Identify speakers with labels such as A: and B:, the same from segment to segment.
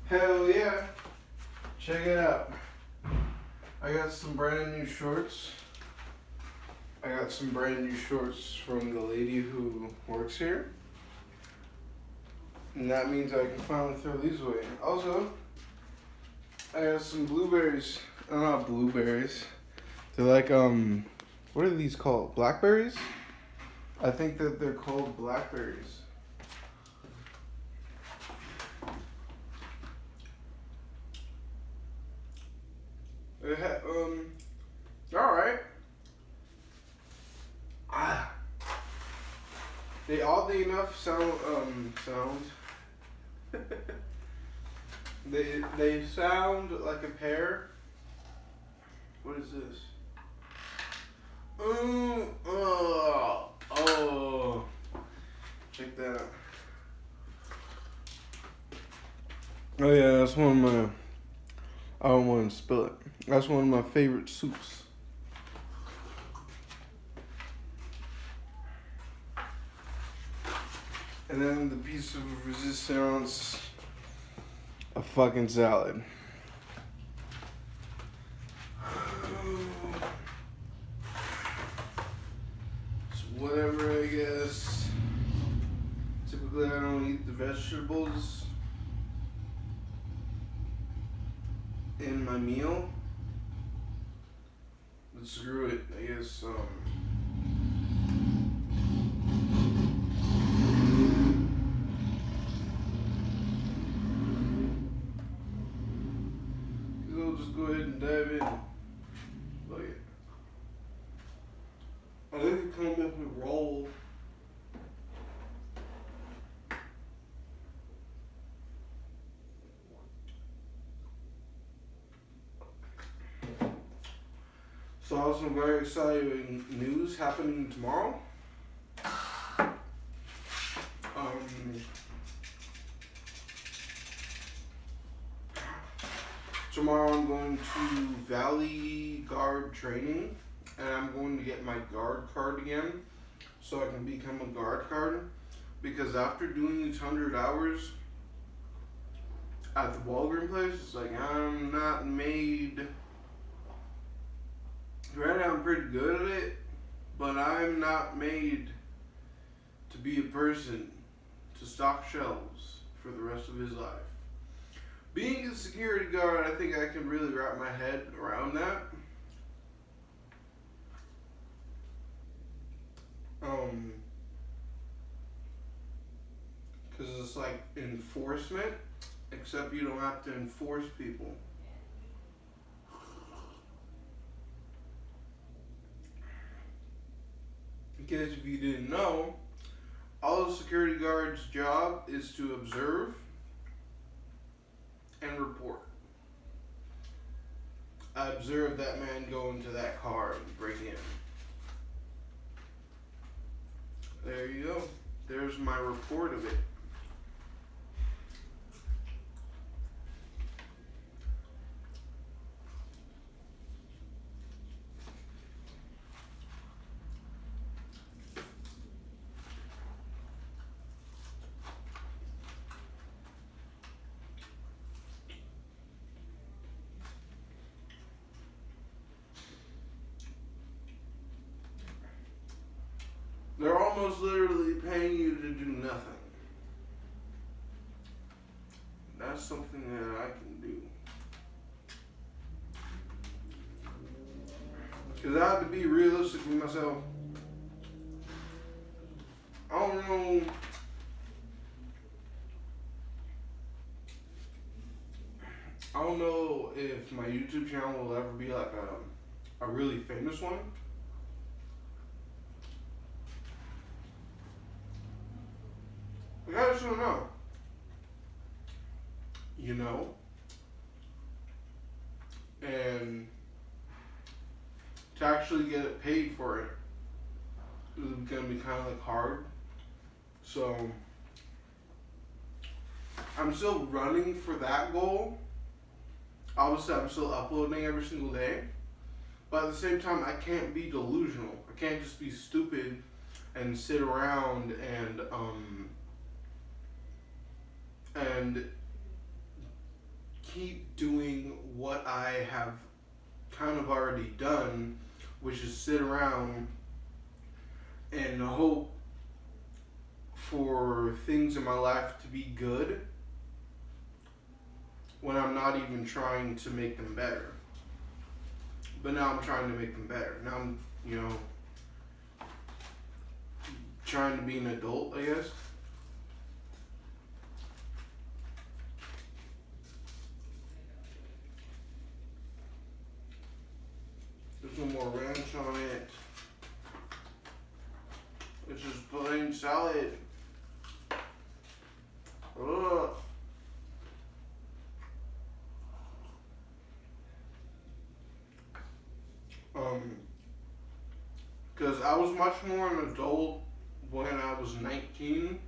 A: Hell yeah. Check it out. I got some brand new shorts. I got some brand new shorts from the lady who works here. And that means I can finally throw these away. Also, I got some blueberries. Not blueberries. They're like, what are these called? Blackberries? I think that they're called blackberries. Alright. They oddly enough sound. They sound like a pear. What is this? Oh. Check that out. Oh yeah, that's one of my. I don't want to spill it. That's one of my favorite soups. And then the piece of resistance, a fucking salad. It's whatever, I guess. Typically, I don't eat the vegetables in my meal. But screw it, I guess. We'll just go ahead and dive in. Look it. I think it comes up with roll. So also some very exciting news happening tomorrow. Tomorrow I'm going to Valley Guard training, and I'm going to get my guard card again, so I can become a guard card. Because after doing these 100 hours at the Walgreens place, it's like I'm not made. Right now I'm pretty good at it, but I'm not made to be a person to stock shelves for the rest of his life. Being a security guard, I think I can really wrap my head around that. Because it's like enforcement, except you don't have to enforce people. Because if you didn't know, all the security guard's job is to observe and report. I observed that man go into that car and break in. There you go. There's my report of it. They're almost literally paying you to do nothing. That's something that I can do. Because I have to be realistic with myself. I don't know. I don't know if my YouTube channel will ever be like a really famous one. I just don't know. You know? And to actually get it paid for it is going to be kind of like hard. So I'm still running for that goal. Obviously, I'm still uploading every single day. But at the same time, I can't be delusional. I can't just be stupid and sit around and keep doing what I have kind of already done, which is sit around and hope for things in my life to be good when I'm not even trying to make them better. But now I'm trying to make them better. Now I'm, trying to be an adult, I guess. There's no more ranch on it. It's just plain salad. Ugh. Because I was much more an adult when I was 19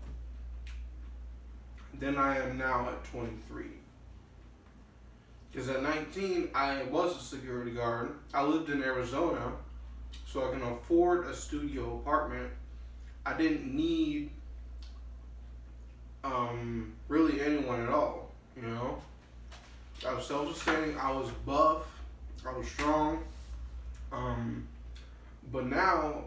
A: than I am now at 23. Because at 19, I was a security guard. I lived in Arizona, so I can afford a studio apartment. I didn't need really anyone at all, I was self-sustaining, I was buff, I was strong. But now,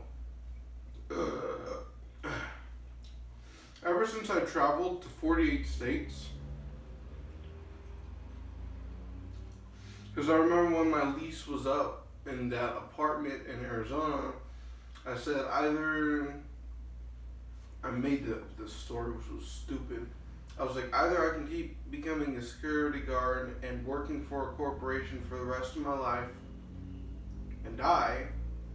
A: ever since I traveled to 48 states, because I remember when my lease was up in that apartment in Arizona, I said I made the story, which was stupid. I was like, either I can keep becoming a security guard and working for a corporation for the rest of my life and die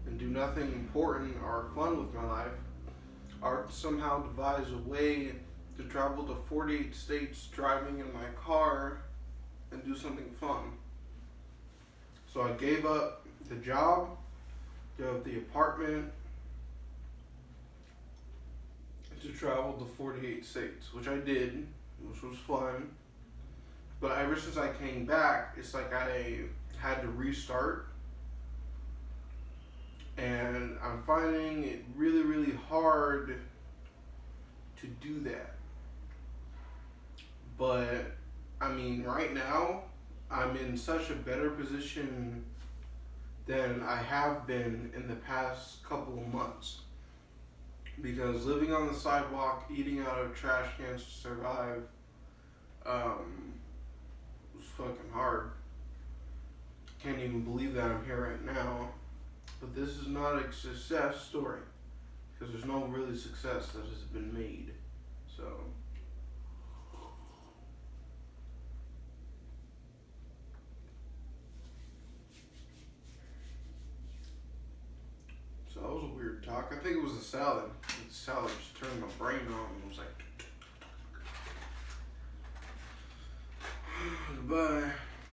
A: and do nothing important or fun with my life, or somehow devise a way to travel to 48 states driving in my car and do something fun. So I gave up the job, gave up the apartment to travel to 48 states, which I did, which was fun. But ever since I came back, it's like I had to restart. And I'm finding it really, really hard to do that. But, right now, I'm in such a better position than I have been in the past couple of months. Because living on the sidewalk, eating out of trash cans to survive, was fucking hard. Can't even believe that I'm here right now. But this is not a success story, because there's no really success that has been made. So that was a weird talk. I think it was the salad. The salad just turned my brain on and was like, goodbye.